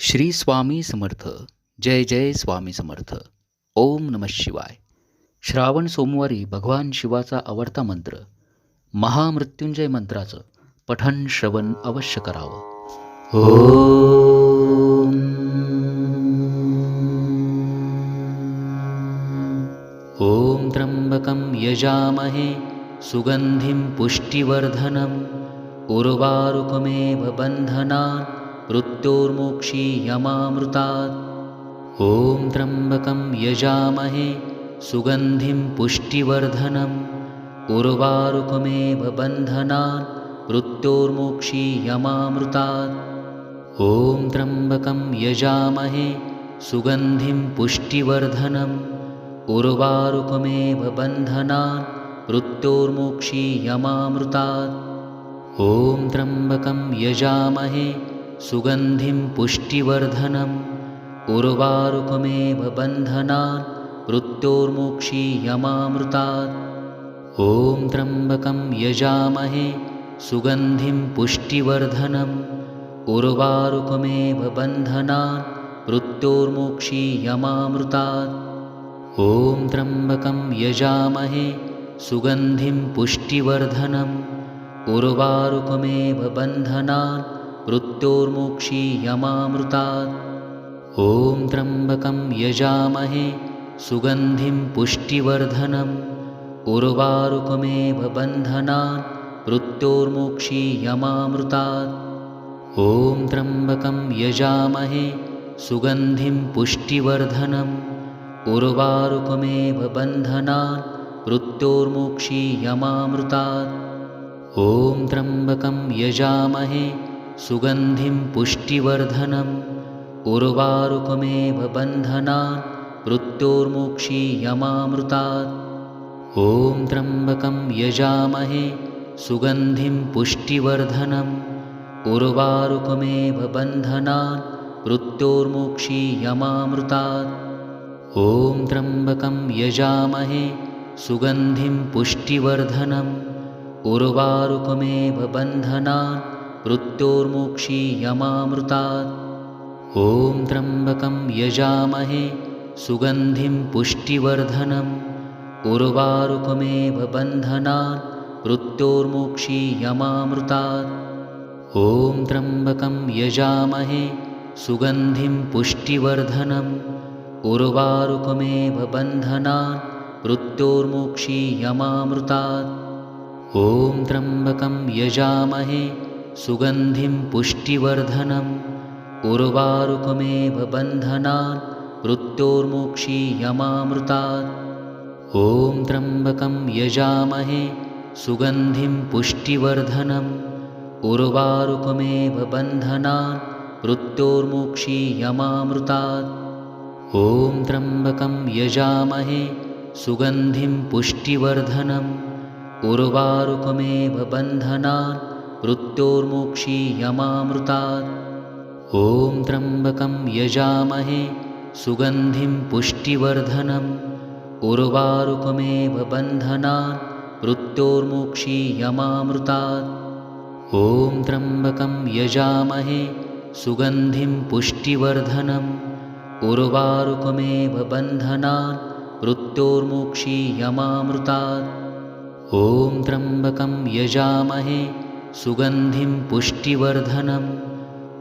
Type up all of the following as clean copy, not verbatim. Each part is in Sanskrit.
श्री स्वामी समर्थ. जय जय स्वामी समर्थ. ओम नमः शिवाय. श्रावण सोमवारी भगवान शिवाचा आवडता मंत्र महामृत्युंजय मंत्राचं पठण श्रवण अवश्य करावं. ओम ओम त्र्यंबकं यजामहे सुगंधिं पुष्टिवर्धनम् उर्वारुकमेव बन्धनान् मृत्योर्मोक्षीयमामृतात्. ॐ त्र्यंबकं यजामहे सुगंधिं पुष्टिवर्धनम् उर्वारुकमेव बन्धनान् मृत्योर्मोक्षीयमामृतात्. ॐ त्र्यंबकं यजामहे सुगंधिं पुष्टिवर्धनम् उर्वारुकमेव बन्धनान् मृत्योर्मोक्षीयमामृतात्. ॐ त्र्यंबकं यजामहे सुगंधिं पुष्टिवर्धनम् उर्वारुकमेव बन्धनान् मृत्योर्मोक्षीयमामृतात्. ॐ त्र्यंबकं यजामहे सुगंधिं पुष्टिवर्धनम् उर्वारुकमेव बन्धनान् मृत्योर्मोक्षीयमामृतात्. ॐ त्र्यंबकं यजामहे सुगंधिं पुष्टिवर्धनम् उर्वारुकमेव बन्धनान् मृत्योर्मोक्षीयमामृतात्. ॐ त्र्यंबकं यजामहे सुगंधिं पुष्टिवर्धनम् उर्वारुकमेव बन्धनान् मृत्योर्मोक्षीयमामृतात्. ॐ त्र्यंबकं यजामहे सुगंधिं पुष्टिवर्धनम् उर्वारुकमेव बन्धनान् मृत्योर्मोक्षीयमामृतात्. ॐ त्र्यंबकं यजामहे सुगंधिं पुष्टिवर्धनम् उर्वारुकमेव बन्धनान् मृत्योर्मोक्षीयमामृतात्. ॐ त्र्यंबकं यजामहे सुगंधिं पुष्टिवर्धनम् उर्वारुकमेव बन्धनान् मृत्योर्मोक्षीयमामृतात्. ॐ त्र्यंबकं यजामहे सुगंधिं पुष्टिवर्धनम् उर्वारुकमेव बन्धनान् मृत्योर्मोक्षीयमामृतात्. ॐ त्र्यंबकं यजामहे सुगंधिं पुष्टिवर्धनम् उर्वारुकमेव बन्धनान् मृत्योर्मोक्षीयमामृतात्. ॐ त्र्यंबकं यजामहे सुगंधिं पुष्टिवर्धनम् उर्वारुकमेव बन्धनान् मृत्योर्मोक्षीयमामृतात्. ॐ त्र्यंबकं यजामहे सुगंधिं पुष्टिवर्धनम् उर्वारुकमेव बन्धनान् मृत्योर्मोक्षीयमामृतात्. ॐ त्र्यंबकं यजामहे सुगंधिं पुष्टिवर्धनम् उर्वारुकमेव बन्धनान् मृत्योर्मोक्षीयमामृतात्. ॐ त्र्यंबकं यजामहे सुगंधिं पुष्टिवर्धनम् उर्वारुकमेव बन्धनान् मृत्योर्मोक्षीयमामृतात्. ॐ त्र्यंबकं यजामहे सुगंधिं पुष्टिवर्धनम् उर्वारुकमेव बन्धनान् मृत्योर्मोक्षीयमामृतात्. ॐ त्र्यंबकं यजामहे सुगंधिं पुष्टिवर्धनम् उर्वारुकमेव बन्धनान् मृत्योर्मोक्षीयमामृतात्. ॐ त्र्यंबकं यजामहे सुगंधिं पुष्टिवर्धनम्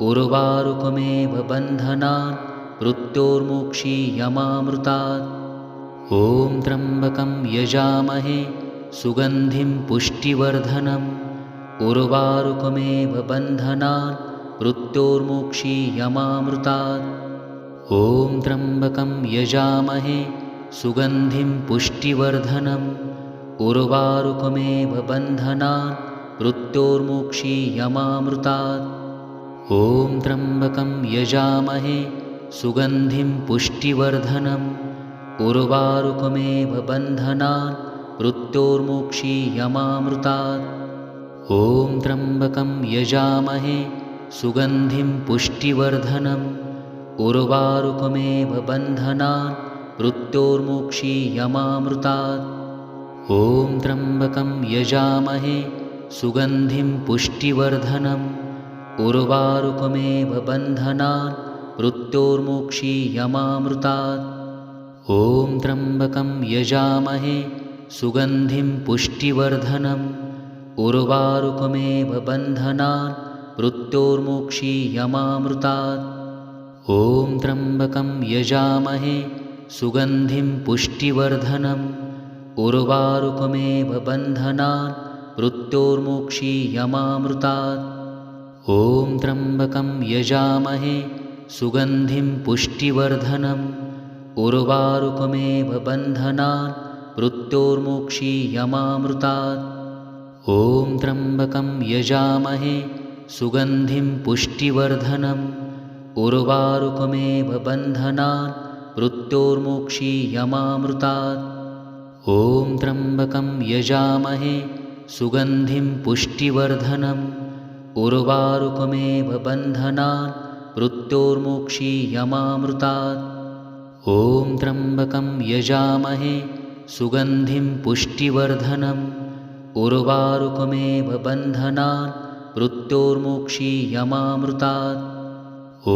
उर्वारुकमेव बन्धनान् मृत्योर्मोक्षीयमामृतात्. ॐ त्र्यंबकं यजामहे सुगंधिं पुष्टिवर्धनम् उर्वारुकमेव बन्धनान् मृत्योर्मोक्षीयमामृतात्. ॐ त्र्यंबकं यजामहे सुगंधिं पुष्टिवर्धनम् उर्वारुकमेव बन्धनान् मृत्योर्मोक्षीयमामृतात्. ॐ त्र्यंबकं यजामहे सुगंधिं पुष्टिवर्धनम् उर्वारुकमेव बन्धनान् मृत्योर्मोक्षीयमामृतात्. ॐ त्र्यंबकं यजामहे सुगंधिं पुष्टिवर्धनम् उर्वारुकमेव बन्धनान् मृत्योर्मोक्षीयमामृतात्. ॐ त्र्यंबकं यजामहे सुगंधिं पुष्टिवर्धनम् उर्वारुकमेव बन्धनान् मृत्योर्मोक्षीयमामृतात्। ॐ त्र्यम्बकं यजामहे सुगन्धिं पुष्टिवर्धनम् उर्वारुकमेव बन्धनान् मृत्योर्मोक्षीयमामृतात्। ॐ त्र्यम्बकं यजामहे सुगन्धिं पुष्टिवर्धनम् उर्वारुकमेव बन्धनान् मृत्योर्मोक्षीयमामृतात्। ॐ त्र्यम्बकं यजामहे सुगन्धिं पुष्टिवर्धनम् उर्वारुकमेव बन्धनान् मृत्योर्मोक्षीयमामृतात्। ॐ त्र्यम्बकं यजामहे सुगन्धिं पुष्टिवर्धनम् उर्वारुकमेव बन्धनान् मृत्योर्मोक्षीयमामृतात्। ॐ त्र्यम्बकं यजामहे सुगन्धिं पुष्टिवर्धनम् उर्वारुकमेव बन्धनान् मृत्योर्मोक्षीयमामृतात्। ॐ त्र्यम्बकं यजामहे सुगन्धिं पुष्टिवर्धनम् उर्वारुकमेव बन्धनान् मृत्योर्मोक्षीयमामृतात्। ॐ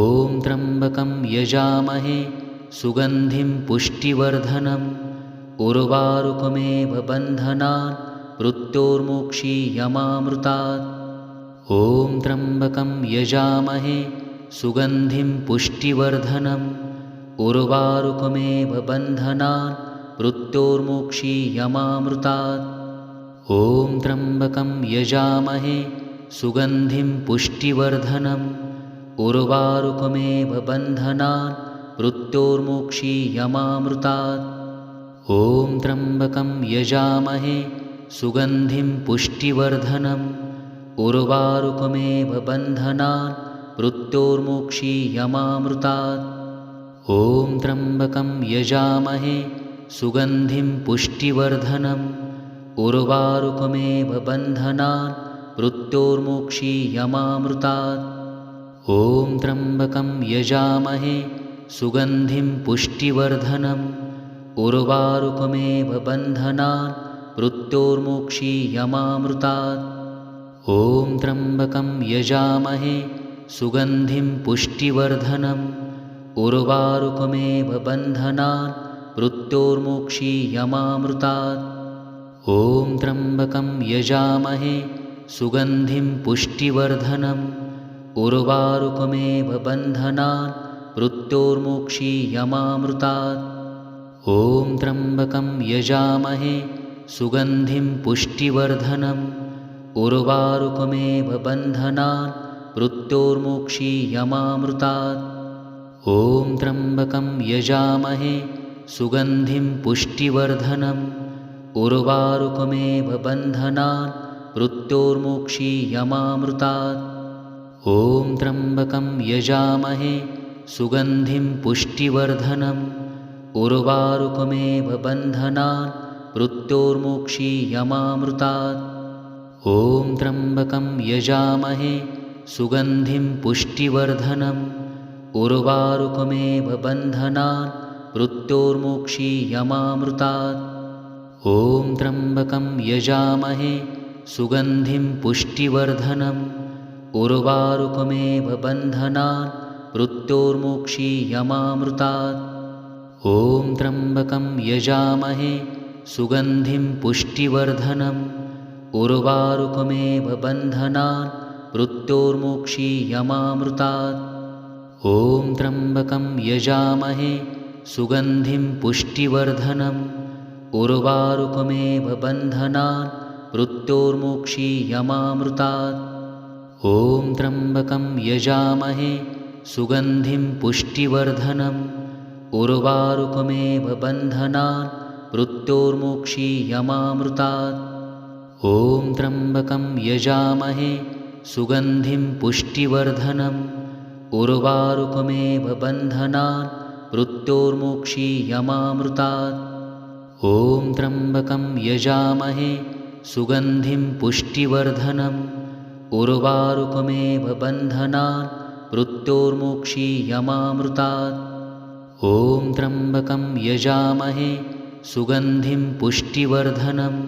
त्र्यम्बकं यजामहे सुगन्धिं पुष्टिवर्धनम् उर्वारुकमेव बन्धनान् मृत्योर्मोक्षीयमामृतात्। ॐ त्र्यम्बकं यजामहे सुगन्धिं पुष्टिवर्धनम् उर्वारुकमेव बन्धनान् मृत्योर्मोक्षीयमामृतात्। ॐ त्र्यम्बकं यजामहे सुगन्धिं पुष्टिवर्धनम् उर्वारुकमेव बन्धनान् मृत्योर्मोक्षीयमामृतात्। ॐ त्र्यम्बकं यजामहे सुगन्धिं पुष्टिवर्धनम् उर्वारुकमेव बन्धनान् मृत्योर्मोक्षीयमामृतात्। ॐ त्र्यम्बकं यजामहे सुगन्धिं पुष्टिवर्धनम् उर्वारुकमेव बन्धनान् मृत्योर्मोक्षीयमामृतात्। ॐ त्र्यम्बकं यजामहे सुगन्धिं पुष्टिवर्धनम् उर्वारुकमेव बन्धनान् मृत्योर्मोक्षीयमामृतात्। ॐ त्र्यम्बकं यजामहे सुगन्धिं पुष्टिवर्धनम् उर्वारुकमेव बन्धनान् मृत्योर्मोक्षीयमामृतात्। ॐ त्र्यम्बकं यजामहे सुगन्धिं पुष्टिवर्धनम् उर्वारुकमेव बन्धनान् मृत्योर्मोक्षीयमामृतात्। ॐ त्र्यम्बकं यजामहे सुगन्धिं पुष्टिवर्धनम् उर्वारुकमेव बन्धनान् मृत्योर्मोक्षीयमामृतात्। ॐ त्र्यम्बकं यजामहे सुगन्धिं पुष्टिवर्धनम् उर्वारुकमेव बन्धनान् मृत्योर्मोक्षीयमामृतात्। ॐ त्र्यम्बकं यजामहे सुगन्धिं पुष्टिवर्धनम् उर्वारुकमेव बन्धनान् मृत्योर्मोक्षीयमामृतात्। ॐ त्र्यम्बकं यजामहे सुगन्धिं पुष्टिवर्धनम् उर्वारुकमेव बन्धनान् मृत्योर्मोक्षीयमामृतात्। ॐ त्र्यम्बकं यजामहे सुगन्धिं पुष्टिवर्धनम् उर्वारुकमेव बन्धनान् मृत्योर्मोक्षीयमामृतात्। ॐ त्र्यम्बकं यजामहे सुगन्धिं पुष्टिवर्धनम् उर्वारुकमेव बन्धनान् मृत्योर्मोक्षीयमामृतात्। ॐ त्र्यम्बकं यजामहे सुगन्धिं पुष्टिवर्धनम् उर्वारुकमेव बन्धनान् मृत्योर्मोक्षीयमामृतात्। ॐ त्र्यम्बकं यजामहे सुगन्धिं पुष्टिवर्धनम् उर्वारुकमेव बन्धनान् मृत्योर्मोक्षीयमामृतात्। ॐ त्र्यम्बकं यजामहे सुगन्धिं पुष्टिवर्धनम् उर्वारुकमेव बन्धनान् मृत्योर्मोक्षीयमामृतात्। ॐ त्र्यम्बकं यजामहे सुगन्धिं पुष्टिवर्धनम् उर्वारुकमेव बन्धनान् मृत्योर्मोक्षीयमामृतात्। ॐ त्र्यम्बकं यजामहे सुगन्धिं पुष्टिवर्धनम्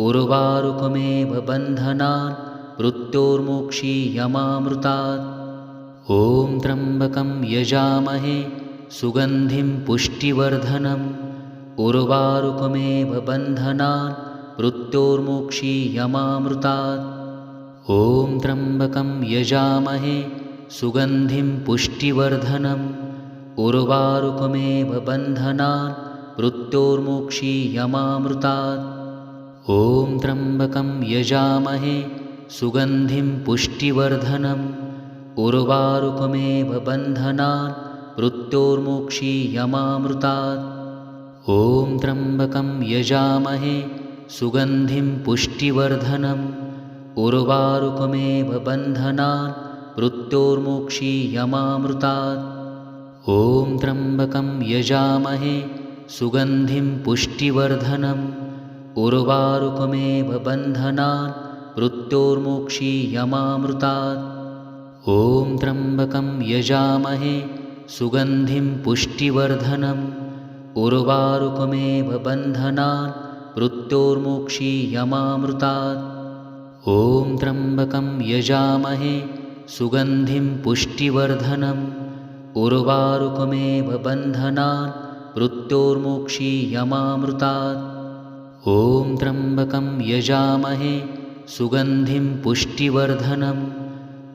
उर्वारुकमेव बन्धनान् मृत्योर्मोक्षीयमामृतात्। ॐ त्र्यम्बकं यजामहे सुगन्धिं पुष्टिवर्धनम् उर्वारुकमेव बन्धनान् मृत्योर्मोक्षीयमामृतात्। ॐ त्र्यम्बकं यजामहे सुगन्धिं पुष्टिवर्धनम् उर्वारुकमेव बन्धनान् मृत्योर्मोक्षीयमामृतात्। ॐ त्र्यम्बकं यजामहे सुगन्धिं पुष्टिवर्धनम् उर्वारुकमेव बन्धनान् मृत्योर्मोक्षीयमामृतात्। ॐ त्र्यम्बकं यजामहे सुगन्धिं पुष्टिवर्धनम् उर्वारुकमेव बन्धनान् मृत्योर्मोक्षीयमामृतात्। ॐ त्र्यम्बकं यजामहे सुगन्धिं पुष्टिवर्धनम् उर्वारुकमेव बन्धनान् मृत्योर्मोक्षीयमामृतात्। ॐ त्र्यम्बकं यजामहे सुगन्धिं पुष्टिवर्धनम् उर्वारुकमेव बन्धनान् मृत्योर्मोक्षीयमामृतात्। ॐ त्र्यम्बकं यजामहे सुगन्धिं पुष्टिवर्धनम् उर्वारुकमेव बन्धनान् मृत्योर्मोक्षीयमामृतात्। ॐ त्र्यम्बकं यजामहे सुगन्धिं पुष्टिवर्धनम्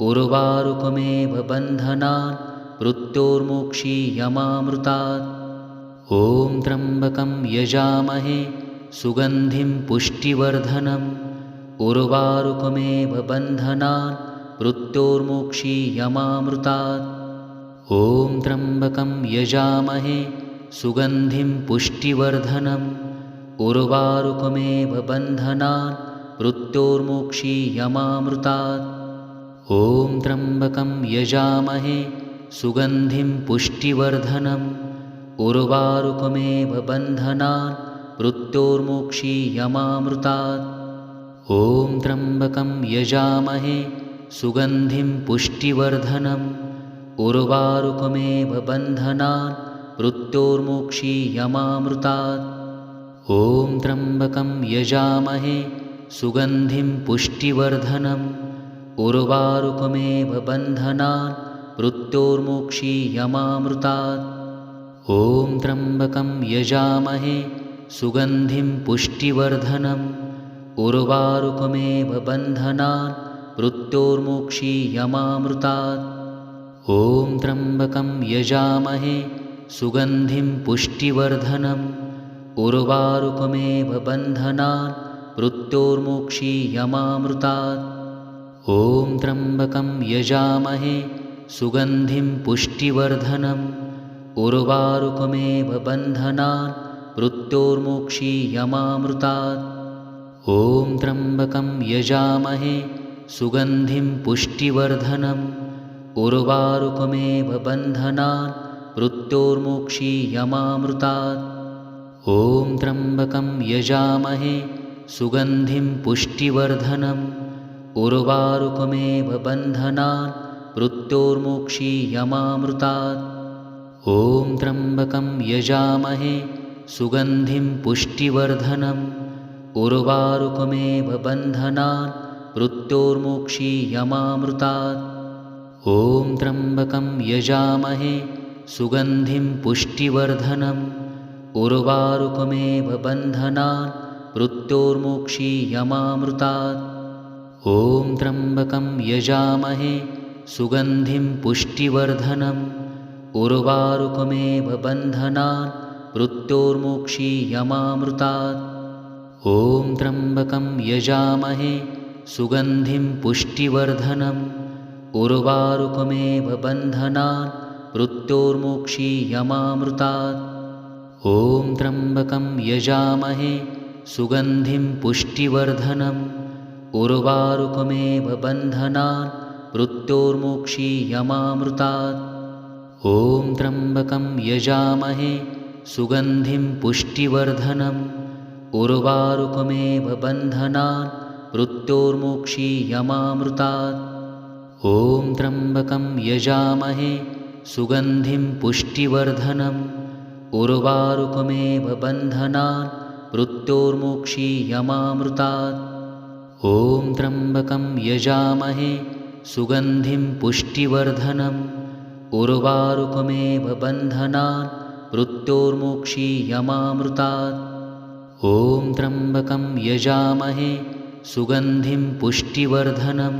उर्वारुकमेव बन्धनान् मृत्योर्मोक्षीयमामृतात्। ॐ त्र्यम्बकं यजामहे सुगन्धिं पुष्टिवर्धनम् उर्वारुकमेव बन्धनान् मृत्योर्मोक्षीयमामृतात्। ॐ त्र्यम्बकं यजामहे सुगन्धिं पुष्टिवर्धनम् उर्वारुकमेव बन्धनान् मृत्योर्मोक्षीयमामृतात्। ॐ त्र्यम्बकं यजामहे सुगन्धिं पुष्टिवर्धनम् उर्वारुकमेव बन्धनान् मृत्योर्मोक्षीयमामृतात्। ॐ त्र्यम्बकं यजामहे सुगन्धिं पुष्टिवर्धनम् उर्वारुकमेव बन्धनान् मृत्योर्मोक्षीयमामृतात्। ॐ त्र्यम्बकं यजामहे सुगन्धिं पुष्टिवर्धनम् उर्वारुकमेव बन्धनान् मृत्योर्मोक्षीयमामृतात्। ॐ त्र्यम्बकं यजामहे सुगन्धिं पुष्टिवर्धनम् उर्वारुकमेव बन्धनान् मृत्योर्मोक्षीयमामृतात्। ॐ त्र्यम्बकं यजामहे सुगन्धिं पुष्टिवर्धनम् उर्वारुकमेव बन्धनान् मृत्योर्मोक्षीयमामृतात्। ॐ त्र्यम्बकं यजामहे सुगन्धिं पुष्टिवर्धनम् उर्वारुकमेव बन्धनान् मृत्योर्मोक्षीयमामृतात्। ॐ त्र्यम्बकं यजामहे सुगन्धिं पुष्टिवर्धनम् उर्वारुकमेव बन्धनान् मृत्योर्मोक्षीयमामृतात्। ॐ त्र्यम्बकं यजामहे सुगन्धिं पुष्टिवर्धनम् उर्वारुकमेव बन्धनान् मृत्योर्मोक्षीयमामृतात्। ॐ त्र्यम्बकं यजामहे सुगन्धिं पुष्टिवर्धनम् उर्वारुकमेव बन्धनान् मृत्योर्मोक्षीयमामृतात्। ॐ त्र्यम्बकं यजामहे सुगन्धिं पुष्टिवर्धनम् उर्वारुकमेव बन्धनान् मृत्योर्मोक्षीयमामृतात्। ॐ त्र्यम्बकं यजामहे सुगन्धिं पुष्टिवर्धनम् उर्वारुकमेव बन्धनान् मृत्योर्मोक्षीयमामृतात्। ॐ त्र्यम्बकं यजामहे सुगन्धिं पुष्टिवर्धनम् उर्वारुकमेव बन्धनान् मृत्योर्मोक्षीयमामृतात्। ॐ त्र्यम्बकं यजामहे सुगन्धिं पुष्टिवर्धनम् उर्वारुकमेव बन्धनान् मृत्योर्मोक्षीयमामृतात्। ॐ त्र्यम्बकं यजामहे सुगन्धिं पुष्टिवर्धनम् उर्वारुकमेव बन्धनान् मृत्योर्मोक्षीयमामृतात्। ॐ त्र्यम्बकं यजामहे सुगन्धिं पुष्टिवर्धनम् उर्वारुकमेव बन्धनान् मृत्योर्मोक्षीयमामृतात्। ॐ त्र्यम्बकं यजामहे सुगन्धिं पुष्टिवर्धनम् उर्वारुकमेव बन्धनान् मृत्योर्मोक्षीयमामृतात्। ॐ त्र्यम्बकं यजामहे सुगन्धिं पुष्टिवर्धनम्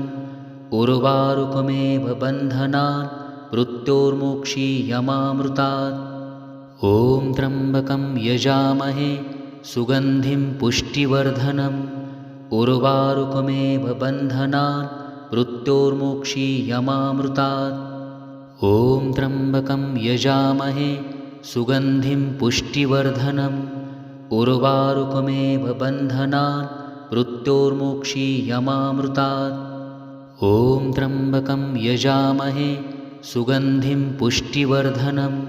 उर्वारुकमेव बन्धनान् मृत्योर्मोक्षीयमामृतात्। ॐ त्र्यम्बकं यजामहे सुगन्धिं पुष्टिवर्धनम् उर्वारुकमेव बन्धनान् मृत्योर्मोक्षीयमामृतात्। ॐ त्र्यम्बकं यजामहे सुगन्धिं पुष्टिवर्धनम् उर्वारुकमेव बन्धनान् मृत्योर्मोक्षीयमामृतात्। ॐ त्र्यम्बकं यजामहे सुगन्धिं पुष्टिवर्धनम्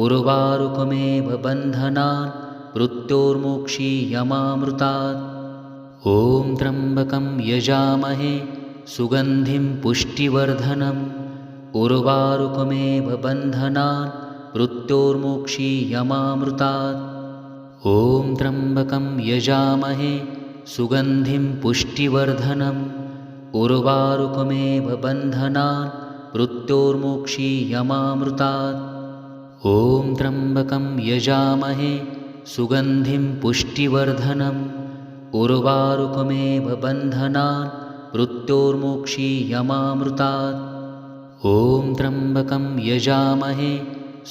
उर्वारुकमेव बन्धनान् मृत्योर्मोक्षीयमामृतात्। ॐ त्र्यम्बकं यजामहे सुगन्धिं पुष्टिवर्धनम् उर्वारुकमेव बन्धनान् मृत्योर्मोक्षीयमामृतात्। ॐ त्र्यम्बकं यजामहे सुगन्धिं पुष्टिवर्धनम् उर्वारुकमेव बन्धनान् मृत्योर्मोक्षीयमामृतात्। ॐ त्र्यम्बकं यजामहे सुगन्धिं पुष्टिवर्धनम् उर्वारुकमेव बन्धनान् मृत्योर्मोक्षीयमामृतात्। ॐ त्र्यम्बकं यजामहे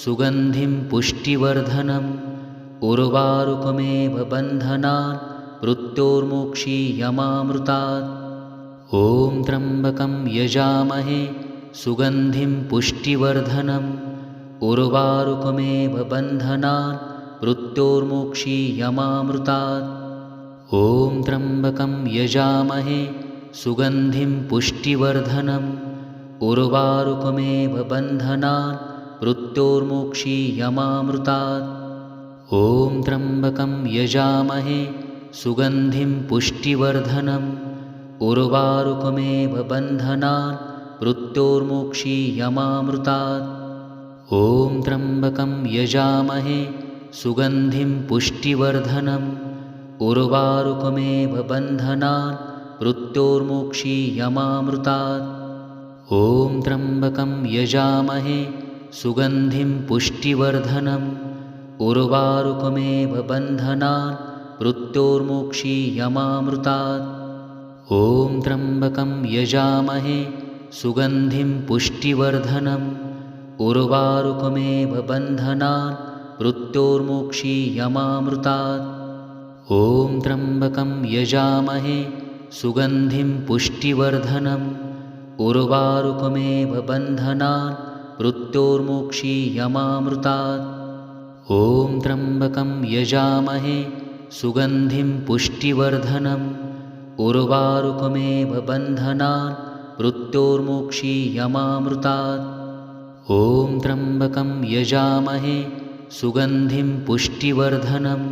सुगन्धिं पुष्टिवर्धनम् उर्वारुकमेव बन्धनान् मृत्योर्मोक्षीयमामृतात्। ॐ त्र्यम्बकं यजामहे सुगन्धिं पुष्टिवर्धनम् उर्वारुकमेव बन्धनान् मृत्योर्मोक्षीयमामृतात्। ॐ त्र्यम्बकं यजामहे सुगन्धिं पुष्टिवर्धनम् उर्वारुकमेव बन्धनान् मृत्योर्मोक्षीयमामृतात्। ॐ त्र्यम्बकं यजामहे सुगन्धिं पुष्टिवर्धनम् उर्वारुकमेव बन्धनान् मृत्योर्मोक्षीयमामृतात्। ॐ त्र्यम्बकं यजामहे सुगन्धिं पुष्टिवर्धनम् उर्वारुकमेव बन्धनान् मृत्योर्मोक्षीयमामृतात्। ॐ त्र्यम्बकं यजामहे सुगन्धिं पुष्टिवर्धनम् उर्वारुकमेव बन्धनान् मृत्योर्मोक्षीयमामृतात्। ॐ त्र्यम्बकं यजामहे सुगन्धिं पुष्टिवर्धनम् उर्वारुकमेव बन्धनान् मृत्योर्मोक्षीयमामृतात्। ॐ त्र्यम्बकं यजामहे सुगन्धिं पुष्टिवर्धनम् उर्वारुकमेव बन्धनान् मृत्योर्मोक्षीयमामृतात्। ॐ त्र्यम्बकं यजामहे सुगन्धिं पुष्टिवर्धनम् उर्वारुकमेव बन्धनान् मृत्योर्मोक्षीयमामृतात्। ॐ त्र्यम्बकं यजामहे सुगन्धिं पुष्टिवर्धनम्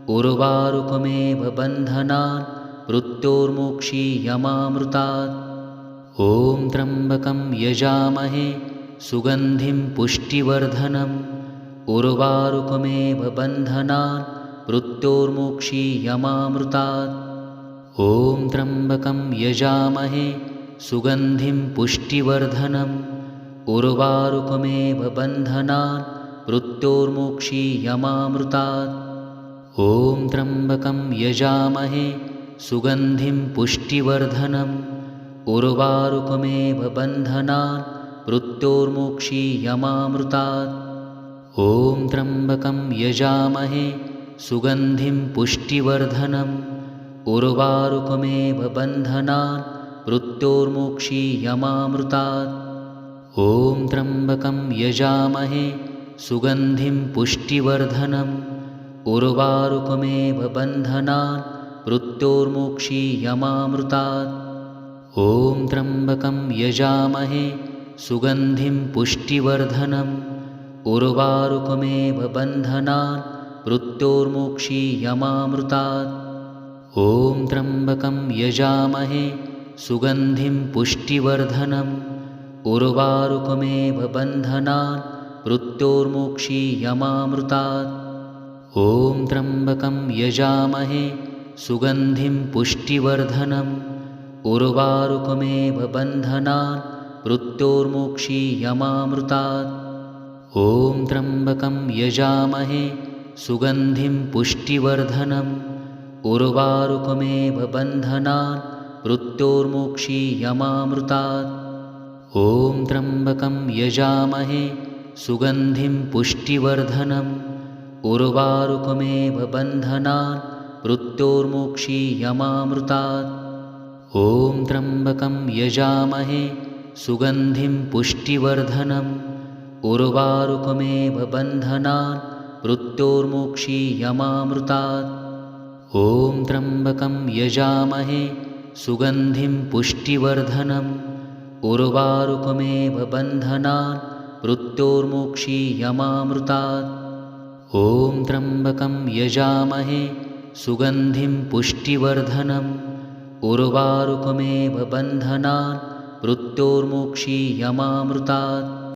उर्वारुकमेव बन्धनान् मृत्योर्मोक्षीयमामृतात्। ॐ त्र्यम्बकं यजामहे सुगन्धिं पुष्टिवर्धनम् उर्वारुकमेव बन्धनान् मृत्योर्मोक्षीयमामृतात्। ॐ त्र्यम्बकं यजामहे सुगन्धिं पुष्टिवर्धनम् उर्वारुकमेव बन्धनान् मृत्योर्मोक्षीयमामृतात्। ॐ त्र्यम्बकं यजामहे सुगन्धिं पुष्टिवर्धनम् उर्वारुकमेव बन्धनान् मृत्योर्मोक्षीयमामृतात्। ॐ त्र्यम्बकं यजामहे सुगन्धिं पुष्टिवर्धनम् उर्वारुकमेव बन्धनान् मृत्योर्मोक्षीयमामृतात्। ॐ त्र्यम्बकं यजामहे सुगन्धिं पुष्टिवर्धनम् उर्वारुकमेव बन्धनान् मृत्योर्मोक्षीयमामृतात्। ॐ त्र्यम्बकं यजामहे सुगन्धिं पुष्टिवर्धनम् उर्वारुकमेव बन्धनान् मृत्योर्मोक्षीयमामृतात्। ॐ त्र्यम्बकं यजामहे सुगन्धिं पुष्टिवर्धनम् उर्वारुकमेव बन्धनान् मृत्योर्मोक्षीयमामृतात्। ॐ त्र्यम्बकं यजामहे सुगन्धिं पुष्टिवर्धनम् उर्वारुकमेव बन्धनान् मृत्योर्मोक्षीयमामृतात्। ॐ त्र्यम्बकं यजामहे सुगन्धिं पुष्टिवर्धनम् उर्वारुकमेव बन्धनान् मृत्योर्मोक्षीयमामृतात्। ॐ त्र्यम्बकं यजामहे सुगन्धिं पुष्टिवर्धनम् उर्वारुकमेव बन्धनान् मृत्योर्मोक्षीयमामृतात्। ॐ त्र्यम्बकं यजामहे सुगन्धिं पुष्टिवर्धनम् उर्वारुकमेव बन्धनान् मृत्योर्मोक्षीयमामृतात्। ॐ त्र्यम्बकं यजामहे सुगन्धिं पुष्टिवर्धनम् उर्वारुकमेव बन्धनान् मृत्योर्मोक्षीयमामृतात्। ॐ त्र्यम्बकं यजामहे सुगन्धिं पुष्टिवर्धनम् उर्वारुकमेव बन्धनान् मृत्योर्मोक्षीयमामृतात्।